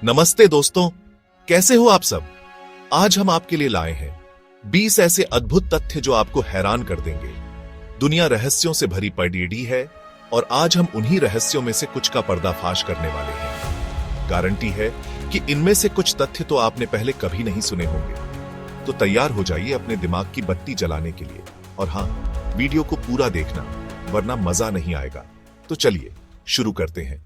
नमस्ते दोस्तों, कैसे हो आप सब। आज हम आपके लिए लाए हैं 20 ऐसे अद्भुत तथ्य जो आपको हैरान कर देंगे। दुनिया रहस्यों से भरी पड़ी है और आज हम उन्हीं रहस्यों में से कुछ का पर्दाफाश करने वाले हैं। गारंटी है कि इनमें से कुछ तथ्य तो आपने पहले कभी नहीं सुने होंगे। तो तैयार हो जाइए अपने दिमाग की बत्ती जलाने के लिए। और हां, वीडियो को पूरा देखना, वरना मजा नहीं आएगा। तो चलिए शुरू करते हैं।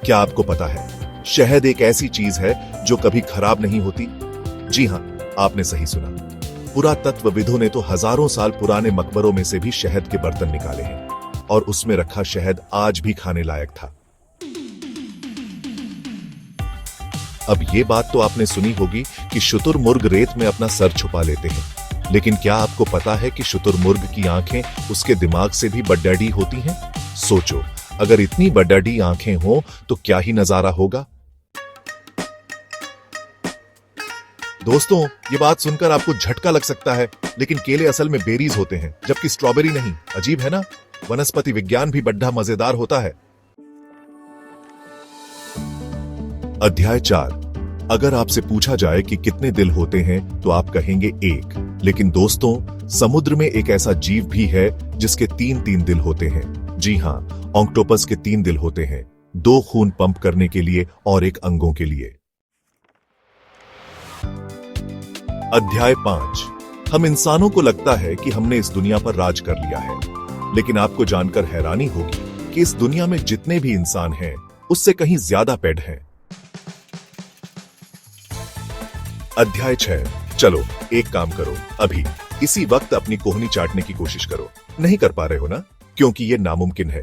क्या आपको पता है, शहद एक ऐसी चीज है जो कभी खराब नहीं होती? जी हां, आपने सही सुना। पुरातत्वविदों ने तो हजारों साल पुराने मकबरों में से भी शहद के बर्तन निकाले हैं और उसमें रखा शहद आज भी खाने लायक था। अब ये बात तो आपने सुनी होगी कि शुतुरमुर्ग रेत में अपना सर छुपा लेते हैं, लेकिन क्या आपको पता है कि शुतुरमुर्ग की आंखें उसके दिमाग से भी बड़ी होती हैं? सोचो, अगर इतनी बड़ी आंखें हों तो क्या ही नजारा होगा। दोस्तों, ये बात सुनकर आपको झटका लग सकता है, लेकिन केले असल में बेरीज होते हैं, जबकि स्ट्रॉबेरी नहीं। अजीब है ना? वनस्पति विज्ञान भी बड़ा मजेदार होता है। अध्याय 4। अगर आपसे पूछा जाए कि कितने दिल होते हैं तो आप कहेंगे 1। लेकिन दोस्तों, समुद्र में एक ऐसा जीव भी है जिसके 3 दिल होते हैं। जी हां, ऑक्टोपस के 3 दिल होते हैं, 2 खून पंप करने के लिए और 1 अंगों के लिए। अध्याय 5। हम इंसानों को लगता है कि हमने इस दुनिया पर राज कर लिया है, लेकिन आपको जानकर हैरानी होगी कि इस दुनिया में जितने भी इंसान हैं उससे कहीं ज्यादा पेड़ हैं। अध्याय 6। चलो एक काम करो, अभी इसी वक्त अपनी कोहनी चाटने की कोशिश करो। नहीं कर पा रहे हो ना? क्योंकि यह नामुमकिन है।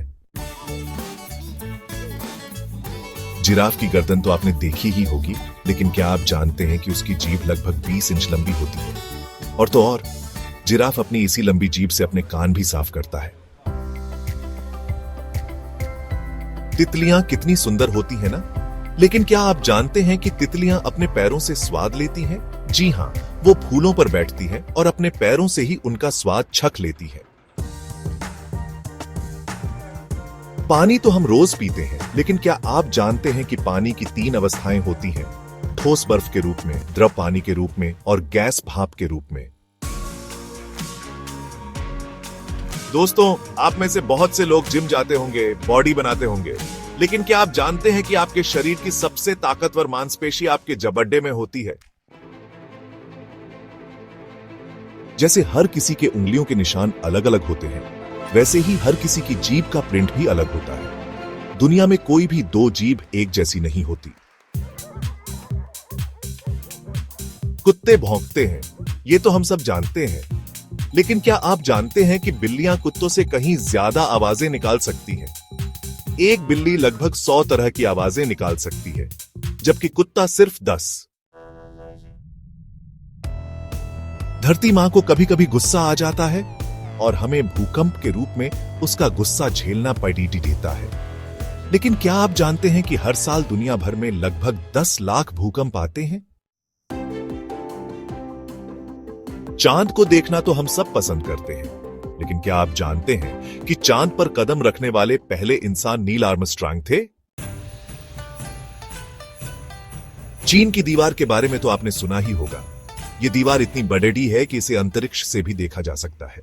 जिराफ की गर्दन तो आपने देखी ही होगी, लेकिन क्या आप जानते हैं कि उसकी जीभ लगभग 20 इंच लंबी होती है? और तो और, जिराफ अपनी इसी लंबी जीभ से अपने कान भी साफ करता है। तितलियां कितनी सुंदर होती है ना? लेकिन क्या आप जानते हैं कि तितलियां अपने पैरों से स्वाद लेती हैं? जी हां, वो फूलों पर बैठती हैं और अपने पैरों से ही उनका स्वाद छक लेती है। पानी तो हम रोज पीते हैं, लेकिन क्या आप जानते हैं कि पानी की 3 अवस्थाएं होती हैं? ठोस बर्फ के रूप में, द्रव पानी के रूप में और गैस भाप के रूप में। दोस्तों, आप में से बहुत से लोग जिम जाते होंगे, बॉडी बनाते होंगे, लेकिन क्या आप जानते हैं कि आपके शरीर की सबसे ताकतवर मांसपेशी आपके जबड़े में होती है? जैसे हर किसी के उंगलियों के निशान अलग अलग होते हैं, वैसे ही हर किसी की जीभ का प्रिंट भी अलग होता है। दुनिया में कोई भी 2 जीभ एक जैसी नहीं होती। कुत्ते भौंकते हैं, ये तो हम सब जानते हैं, लेकिन क्या आप जानते हैं कि बिल्लियां कुत्तों से कहीं ज्यादा आवाजें निकाल सकती हैं? एक बिल्ली लगभग 100 तरह की आवाजें निकाल सकती है, जबकि कुत्ता सिर्फ 10। धरती मां को कभी कभी गुस्सा आ जाता है और हमें भूकंप के रूप में उसका गुस्सा झेलना पड़ी देता है। लेकिन क्या आप जानते हैं कि हर साल दुनिया भर में लगभग 10 लाख भूकंप आते हैं? चांद को देखना तो हम सब पसंद करते हैं, लेकिन क्या आप जानते हैं कि चांद पर कदम रखने वाले पहले इंसान नील आर्मस्ट्रांग थे? चीन की दीवार के बारे में तो आपने सुना ही होगा। यह दीवार इतनी बड़ी है कि इसे अंतरिक्ष से भी देखा जा सकता है।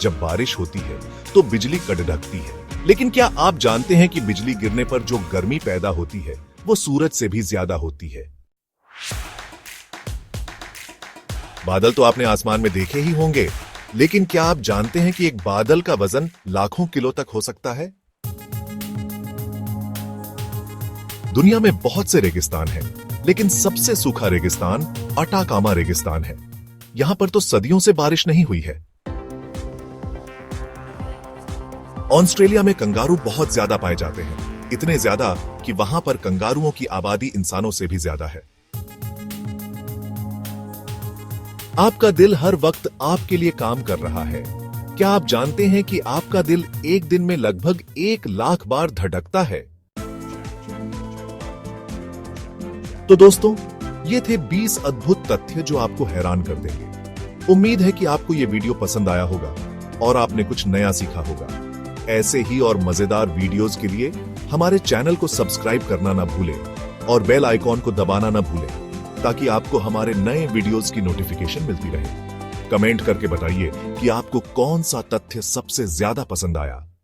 जब बारिश होती है तो बिजली कड़कती है, लेकिन क्या आप जानते हैं कि बिजली गिरने पर जो गर्मी पैदा होती है वो सूरज से भी ज्यादा होती है। बादल तो आपने आसमान में देखे ही होंगे, लेकिन क्या आप जानते हैं कि एक बादल का वजन लाखों किलो तक हो सकता है? दुनिया में बहुत से रेगिस्तान हैं, लेकिन सबसे सूखा रेगिस्तान अटाकामा रेगिस्तान है। यहां पर तो सदियों से बारिश नहीं हुई है। ऑस्ट्रेलिया में कंगारू बहुत ज्यादा पाए जाते हैं, इतने ज्यादा कि वहां पर कंगारुओं की आबादी इंसानों से भी ज्यादा है। आपका दिल हर वक्त आपके लिए काम कर रहा है। क्या आप जानते हैं कि आपका दिल एक दिन में लगभग 1 लाख बार धड़कता है? तो दोस्तों, ये थे 20 अद्भुत तथ्य जो आपको हैरान कर देंगे। उम्मीद है कि आपको ये वीडियो पसंद आया होगा और आपने कुछ नया सीखा होगा। ऐसे ही और मजेदार वीडियोस के लिए हमारे चैनल को सब्सक्राइब करना ना भूलें और बेल आइकॉन को दबाना ना भूलें ताकि आपको हमारे नए वीडियोस की नोटिफिकेशन मिलती रहे। कमेंट करके बताइए कि आपको कौन सा तथ्य सबसे ज्यादा पसंद आया।